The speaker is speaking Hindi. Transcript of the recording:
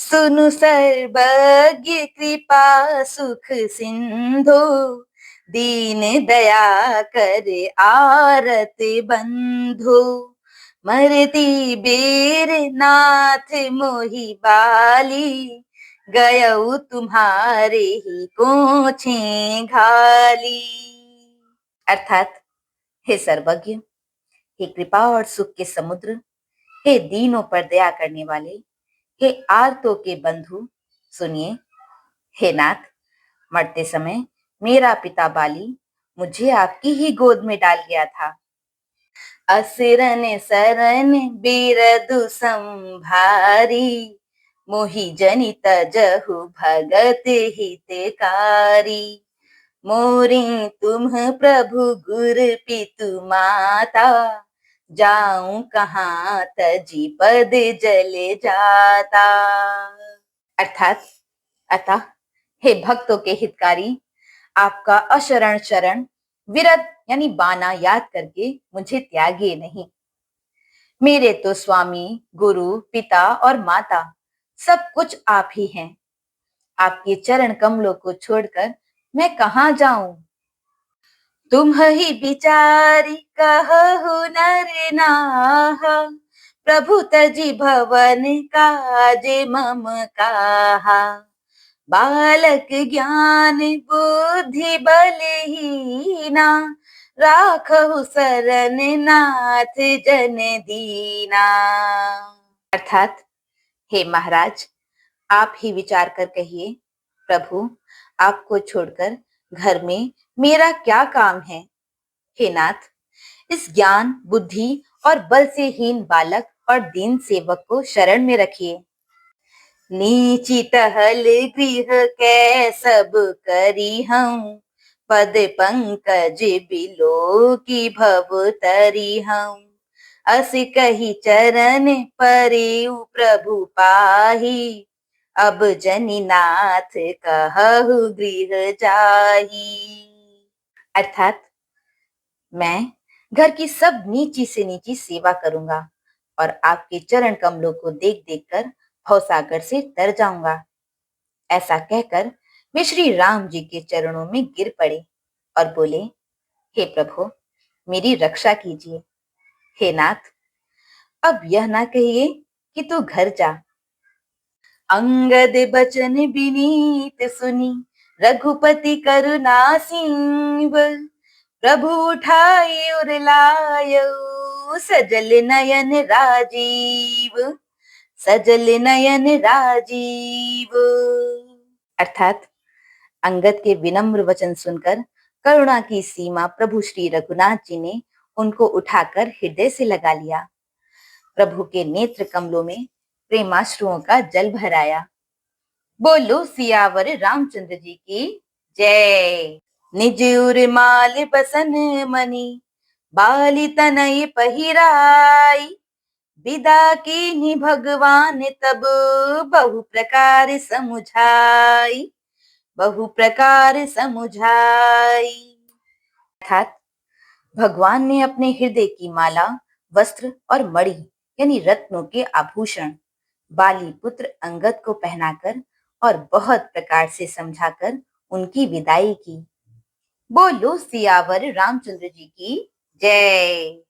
सुनु सर्वज्ञ कृपा सुख सिंधु, दीन दया कर आरत बंधु। मरती बेर नाथ मोहि बाली, गयऊ तुम्हारे ही कोछे घाली। अर्थात, हे सर्वज्ञ, हे कृपा और सुख के समुद्र, हे दीनों पर दया करने वाले, हे आर्तों के बंधु, सुनिए। हे नाथ, मरते समय मेरा पिता बाली मुझे आपकी ही गोद में डाल गया था। असरन सरन बिरदु संभारी, मोहि जनित जहु भगत हितकारी। मोरी तुम प्रभु गुर पितु माता, जाऊं कहाँ तजी पद जले जाता। अर्थात, अतः हे भक्तों के हितकारी, आपका अशरण शरण विरत यानी बाना याद करके मुझे त्यागिए नहीं। मेरे तो स्वामी, गुरु, पिता और माता सब कुछ आप ही हैं। आपके चरण कमलों को छोड़कर मैं कहाँ जाऊं। तुम ही विचारी कहु नर नाह, प्रभु तजी भवन काज मम काहा। बालक ज्ञान बुद्धि बलहीना, राखहु सरन नाथ जन दीना। अर्थात, हे महाराज, आप ही विचार कर कहिए, प्रभु, आपको छोड़कर घर में मेरा क्या काम है। हे नाथ, इस ज्ञान, बुद्धि और बल से हीन बालक और दीन सेवक को शरण में रखिए। नीची टहल गृह कै सब करी हूँ, पद पंकज बिलो की भव तरी हूँ। अस कही चरण परेउ प्रभु पाही, अब जनि नाथ कहु गृह जाही। अर्थात, मैं घर की सब नीची से नीची सेवा करूंगा और आपके चरण कमलों को देख देख कर भवसागर से तर जाऊंगा। ऐसा कहकर वे श्री राम जी के चरणों में गिर पड़े और बोले, हे प्रभु, मेरी रक्षा कीजिए। हे नाथ, अब यह ना कहिए कि तू घर जा। अंगद बचन विनीत सुनी, रघुपति करुणा सीव। प्रभु उठाई उर लायऊ, सजल नयन राजीव, सजल नयन राजीव। अर्थात, अंगद के विनम्र वचन सुनकर करुणा की सीमा प्रभु श्री रघुनाथ जी ने उनको उठाकर हृदय से लगा लिया। प्रभु के नेत्र कमलों में प्रेमाश्रुओं का जल भराया। बोलो सियावर रामचंद्र जी की जय। निज उर माल बसन मनी, बाली तनय पहिराई। विदा कीन्ही भगवान तब, बहु प्रकार समुझाई, बहु प्रकार समुझाई। अर्थात, भगवान ने अपने हृदय की माला, वस्त्र और मणि यानी रत्नों के आभूषण बाली पुत्र अंगद को पहनाकर और बहुत प्रकार से समझाकर उनकी विदाई की। बोलो सियावर रामचंद्र जी की जय।